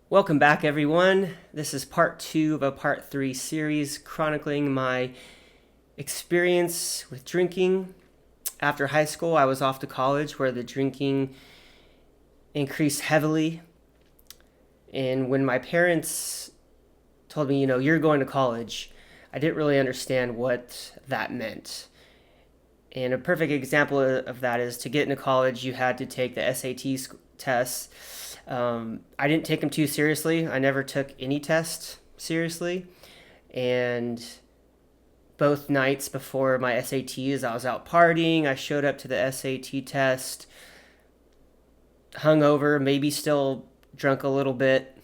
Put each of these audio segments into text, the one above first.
Welcome back, everyone. This is part two of a part three series chronicling my experience with drinking. After high school, I was off to college where the drinking increased heavily. And when my parents told me, you're going to college, I didn't really understand what that meant. And a perfect example of that is to get into college, you had to take the SAT tests. I didn't take them too seriously. I never took any test seriously. And both nights before my SATs, I was out partying. I showed up to the SAT test hungover, maybe still drunk a little bit.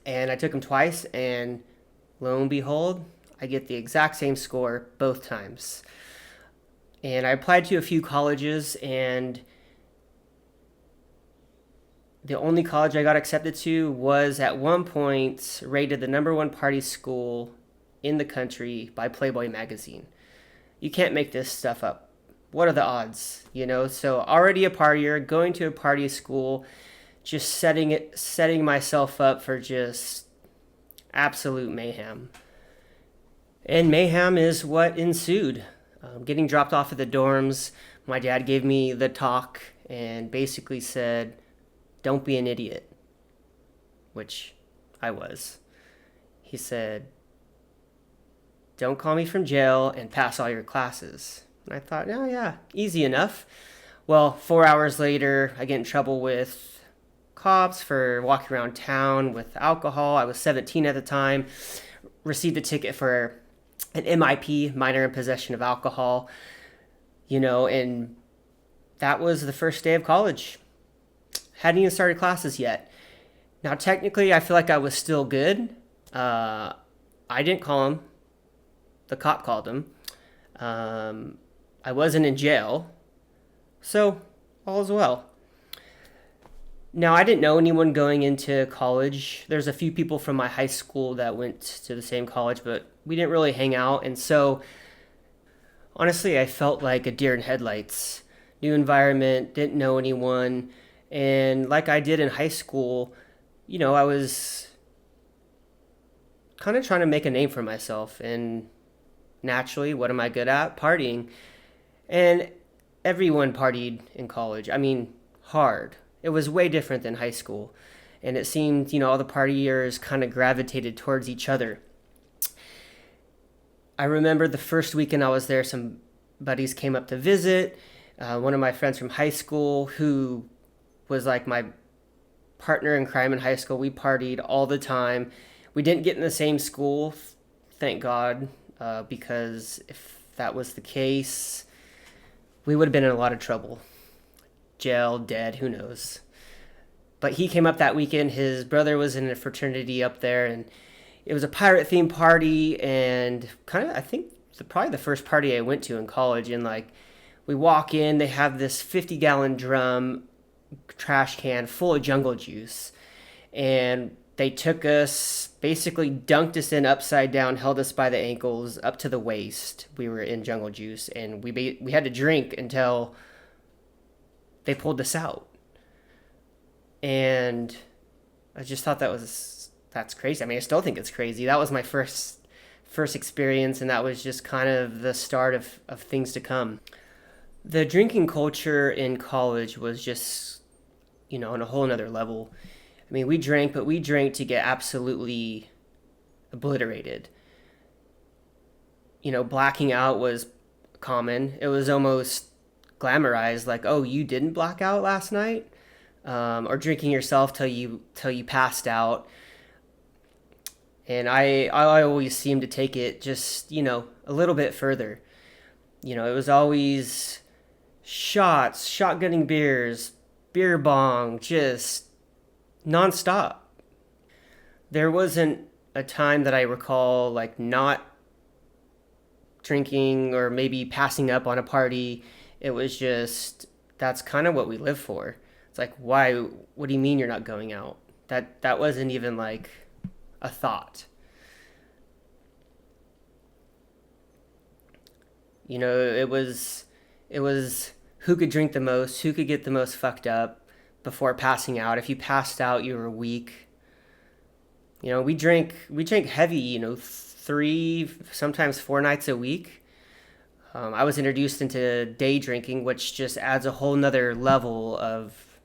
And I took them twice, and lo and behold, I get the exact same score both times. And I applied to a few colleges, and the only college I got accepted to was at one point rated the number one party school in the country by Playboy magazine. You can't make this stuff up. What are the odds? So already a partier, going to a party school, just setting myself up for just absolute mayhem. And mayhem is what ensued. Getting dropped off at the dorms, my dad gave me the talk and basically said, "Don't be an idiot," which I was. He said, "Don't call me from jail and pass all your classes." And I thought, oh yeah, easy enough. Well, 4 hours later, I get in trouble with cops for walking around town with alcohol. I was 17 at the time, received a ticket for an MIP, minor in possession of alcohol, and that was the first day of college. Hadn't even started classes yet. Now, technically, I feel like I was still good. I didn't call him. The cop called him. I wasn't in jail. So, all's well. Now, I didn't know anyone going into college. There's a few people from my high school that went to the same college, but we didn't really hang out. And so, honestly, I felt like a deer in headlights. New environment, didn't know anyone. And like I did in high school, I was kind of trying to make a name for myself. And naturally, what am I good at? Partying. And everyone partied in college. I mean, hard. It was way different than high school. And it seemed, all the partiers kind of gravitated towards each other. I remember the first weekend I was there, some buddies came up to visit. One of my friends from high school, who was like my partner in crime in high school, we partied all the time. We didn't get in the same school, thank God, because if that was the case, we would have been in a lot of trouble. Jail, dead, who knows. But he came up that weekend. His brother was in a fraternity up there, and it was a pirate themed party, and kind of, I think, probably the first party I went to in college. And we walk in, they have this 50-gallon drum trash can full of jungle juice, and they took us, basically dunked us in upside down, held us by the ankles up to the waist. We were in jungle juice, and we had to drink until they pulled us out. And I just thought that's crazy. I mean, I still think it's crazy. That was my first experience, and that was just kind of the start of things to come. The drinking culture in college was just, on a whole nother level. I mean, we drank, but we drank to get absolutely obliterated. Blacking out was common. It was almost glamorized, like, oh, you didn't black out last night, or drinking yourself till you passed out. And I always seemed to take it just a little bit further. It was always shots, shotgunning beers, beer bong, just nonstop. There wasn't a time that I recall not drinking or maybe passing up on a party. It was just, that's kind of what we live for. It's like, why? What do you mean you're not going out? That wasn't even a thought. It was who could drink the most, who could get the most fucked up before passing out. If you passed out, you were weak. We drink heavy, 3, sometimes 4 nights a week. I was introduced into day drinking, which just adds a whole nother level of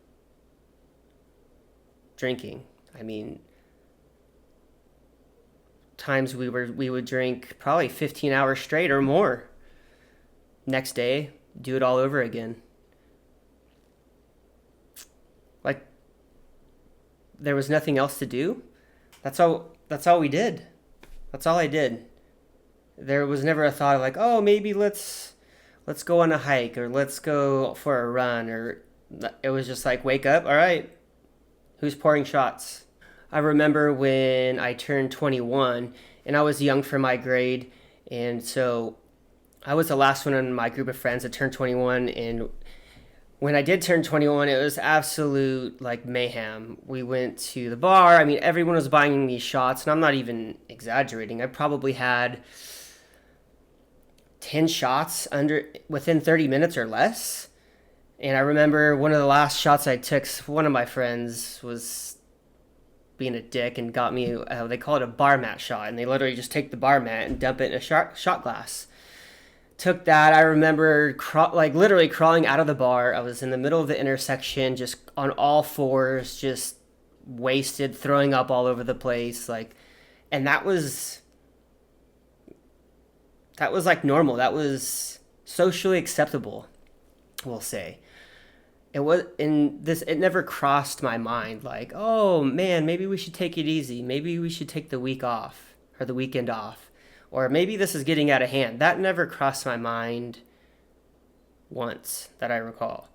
drinking. I mean, times we would drink probably 15 hours straight or more. Next day, do it all over again. Like there was nothing else to do. That's all we did. That's all I did. There was never a thought of like, "Oh, maybe let's go on a hike or let's go for a run," or it was just like, "Wake up, all right, who's pouring shots?" I remember when I turned 21 and I was young for my grade, and so I was the last one in my group of friends that turned 21. And when I did turn 21, it was absolute like mayhem. We went to the bar. I mean, everyone was buying me shots, and I'm not even exaggerating. I probably had 10 shots under within 30 minutes or less. And I remember one of the last shots I took, one of my friends was being a dick and got me, they call it a bar mat shot. And they literally just take the bar mat and dump it in a shot glass. Took that. I remember like literally crawling out of the bar. I was in the middle of the intersection, just on all fours, just wasted, throwing up all over the place. Like, and that was like normal. That was socially acceptable, we'll say. It was in this. It never crossed my mind like, oh man, maybe we should take it easy. Maybe we should take the week off or the weekend off, or maybe this is getting out of hand. That never crossed my mind once that I recall.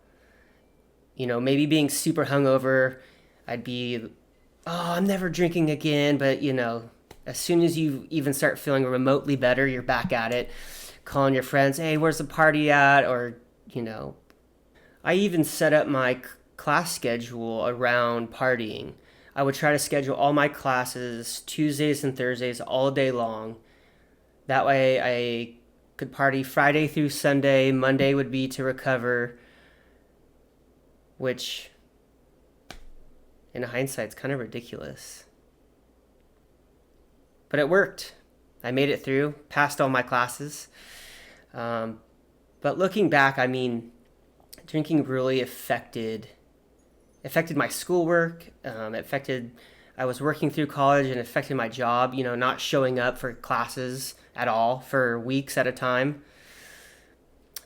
Maybe being super hungover, I'd be, oh, I'm never drinking again. But as soon as you even start feeling remotely better, you're back at it, calling your friends, hey, where's the party at? Or I even set up my class schedule around partying. I would try to schedule all my classes Tuesdays and Thursdays all day long. That way I could party Friday through Sunday. Monday would be to recover, which in hindsight is kind of ridiculous. But it worked. I made it through, passed all my classes. But looking back, I mean, drinking really affected my schoolwork. I was working through college, and affected my job. Not showing up for classes at all for weeks at a time.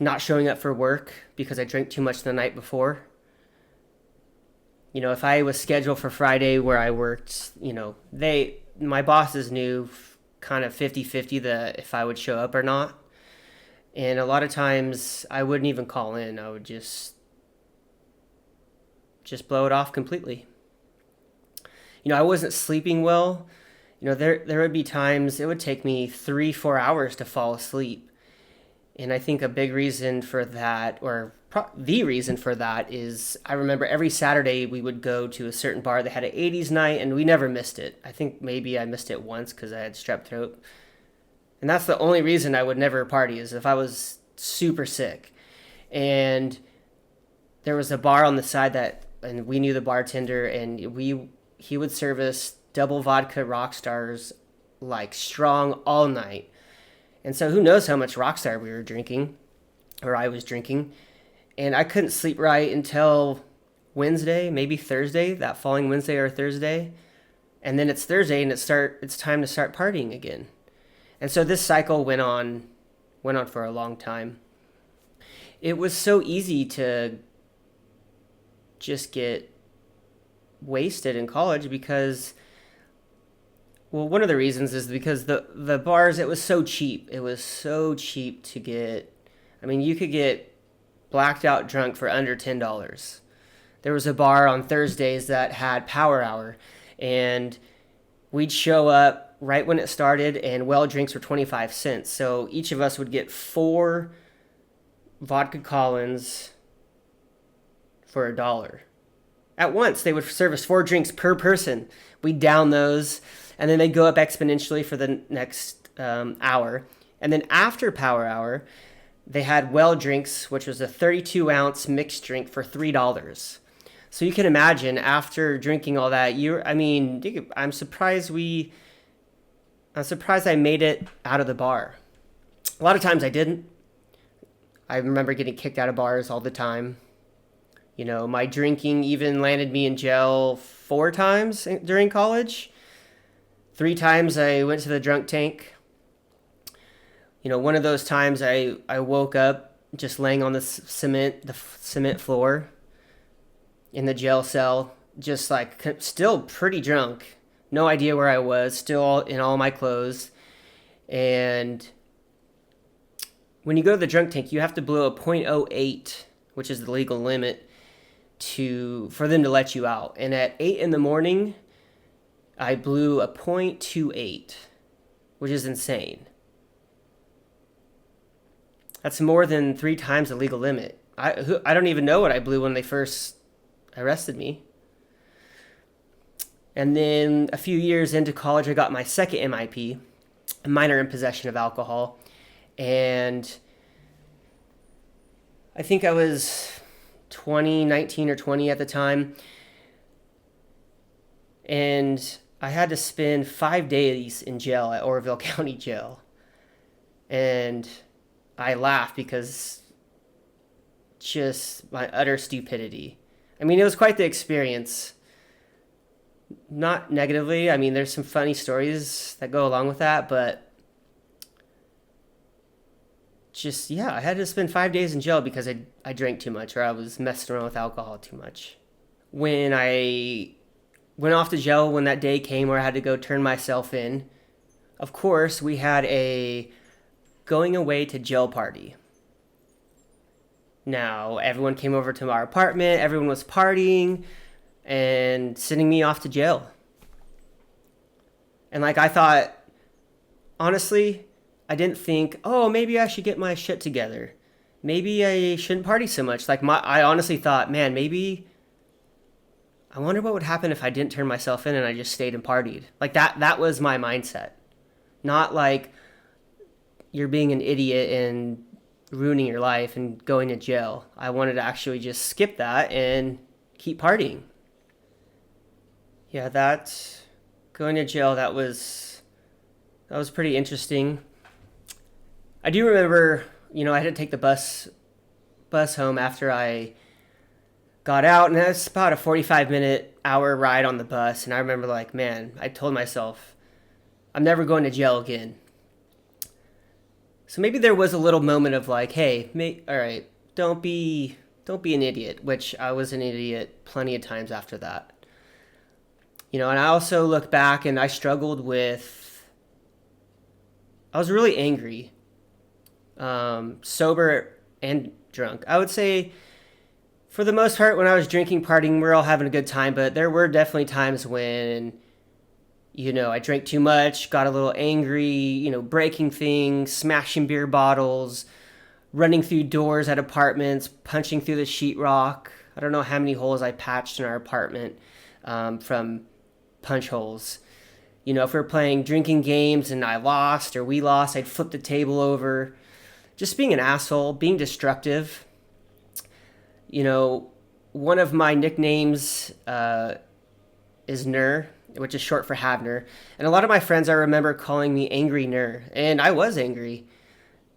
Not showing up for work because I drank too much the night before. If I was scheduled for Friday where I worked, my bosses knew kind of 50-50 if I would show up or not. And a lot of times I wouldn't even call in. I would just blow it off completely. I wasn't sleeping well. There would be times it would take me 3-4 hours to fall asleep. And I think a big reason for that, or the reason for that, is I remember every Saturday we would go to a certain bar that had an 80s night, and we never missed it. I think maybe I missed it once because I had strep throat. And that's the only reason I would never party, is if I was super sick. And there was a bar on the side and we knew the bartender, and he would serve us double vodka Rockstars, like strong all night. And so who knows how much Rockstar we were drinking, or I was drinking. And I couldn't sleep right until Wednesday, maybe Thursday, that following Wednesday or Thursday. And then it's Thursday, and it's time to start partying again. And so this cycle went on for a long time. It was so easy to just get wasted in college because, well, one of the reasons is because the bars, it was so cheap. It was so cheap to get. I mean, you could get blacked out drunk for under $10. There was a bar on Thursdays that had power hour, and we'd show up right when it started, and well drinks were 25 cents. So each of us would get 4 vodka Collins for $1. At once, they would serve us 4 drinks per person. We'd down those, and then they'd go up exponentially for the next hour. And then after power hour, they had well drinks, which was a 32-ounce mixed drink for $3. So you can imagine after drinking all that, I mean, I'm surprised I made it out of the bar. A lot of times I didn't. I remember getting kicked out of bars all the time. My drinking even landed me in jail 4 times during college. 3 times I went to the drunk tank. One of those times I woke up just laying on the cement floor in the jail cell, just like still pretty drunk. No idea where I was, still in all my clothes. And when you go to the drunk tank, you have to blow a .08, which is the legal limit, for them to let you out. And at 8 in the morning, I blew a .28, which is insane. That's more than 3 times the legal limit. I don't even know what I blew when they first arrested me. And then a few years into college, I got my second MIP, a minor in possession of alcohol. And I think I was 19 or 20 at the time. And I had to spend 5 days in jail at Oroville County Jail. And I laugh because just my utter stupidity. I mean, it was quite the experience. Not negatively. I mean, there's some funny stories that go along with that, but I had to spend 5 days in jail because I drank too much, or I was messing around with alcohol too much. When I went off to jail, when that day came where I had to go turn myself in, of course, we had a going away to jail party. Now, everyone came over to our apartment, everyone was partying and sending me off to jail. And I thought, honestly, I didn't think, oh, maybe I should get my shit together. Maybe I shouldn't party so much. I honestly thought, man, maybe I wonder what would happen if I didn't turn myself in and I just stayed and partied. That was my mindset. Not like you're being an idiot and ruining your life and going to jail. I wanted to actually just skip that and keep partying. Yeah, going to jail, that was pretty interesting. I do remember, I had to take the bus home after I got out, and that's about a 45-hour ride on the bus. And I remember man, I told myself, I'm never going to jail again. So maybe there was a little moment of hey, all right, don't be an idiot, which I was an idiot plenty of times after that. And I also look back and I was really angry, sober and drunk. I would say for the most part, when I was drinking, partying, we were all having a good time, but there were definitely times when, I drank too much, got a little angry, breaking things, smashing beer bottles, running through doors at apartments, punching through the sheetrock. I don't know how many holes I patched in our apartment from punch holes. If we were playing drinking games and I lost or we lost, I'd flip the table over. Just being an asshole, being destructive. One of my nicknames is Ner, which is short for Havner. And a lot of my friends, I remember calling me Angry Ner. And I was angry.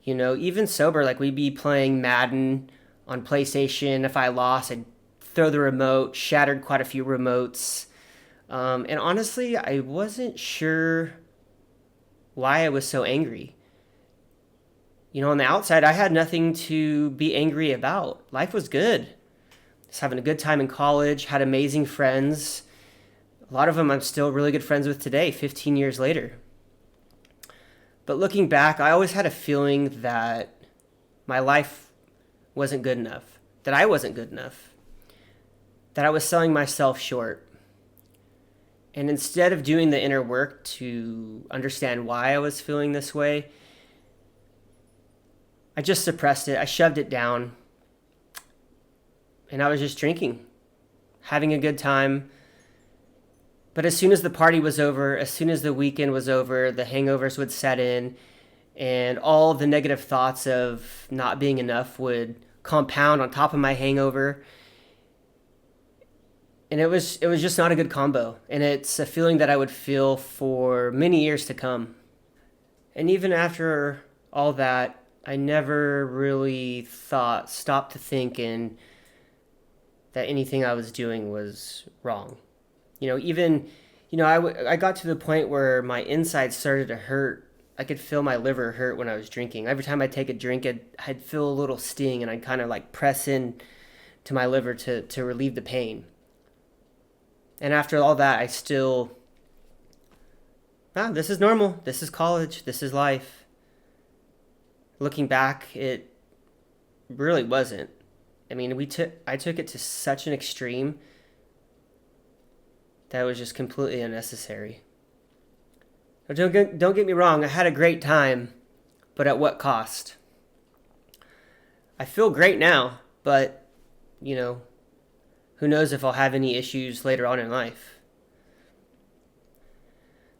Even sober, we'd be playing Madden on PlayStation. If I lost, I'd throw the remote, shattered quite a few remotes. And honestly, I wasn't sure why I was so angry. On the outside, I had nothing to be angry about. Life was good. Just having a good time in college, had amazing friends. A lot of them I'm still really good friends with today, 15 years later. But looking back, I always had a feeling that my life wasn't good enough, that I wasn't good enough, that I was selling myself short. And instead of doing the inner work to understand why I was feeling this way, I just suppressed it. I shoved it down. And I was just drinking, having a good time. But as soon as the party was over, as soon as the weekend was over, the hangovers would set in, and all the negative thoughts of not being enough would compound on top of my hangover. And it was just not a good combo. And it's a feeling that I would feel for many years to come. And even after all that, I never really stopped to think that anything I was doing was wrong. Even, I got to the point where my insides started to hurt. I could feel my liver hurt when I was drinking. Every time I'd take a drink, I'd feel a little sting, and I'd kind of like press in to my liver to relieve the pain. And after all that, I still, this is normal. This is college. This is life. Looking back, it really wasn't. I mean, I took it to such an extreme that was just completely unnecessary. Don't get me wrong, I had a great time, but at what cost? I feel great now, but, who knows if I'll have any issues later on in life.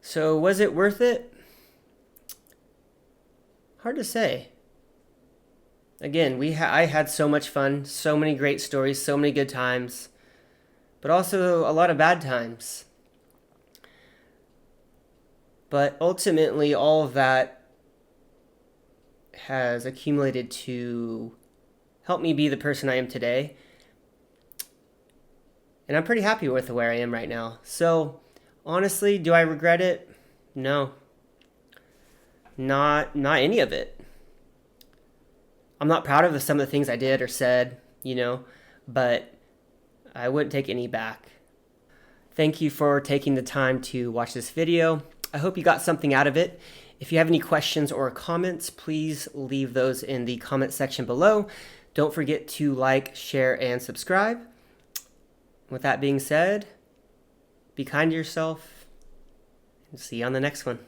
So, was it worth it? Hard to say. Again, I had so much fun, so many great stories, so many good times, but also a lot of bad times. But ultimately, all of that has accumulated to help me be the person I am today. And I'm pretty happy with where I am right now. So, honestly, do I regret it? No. Not any of it. I'm not proud of some of the things I did or said, but I wouldn't take any back. Thank you for taking the time to watch this video. I hope you got something out of it. If you have any questions or comments, please leave those in the comment section below. Don't forget to like, share, and subscribe. With that being said, be kind to yourself, and see you on the next one.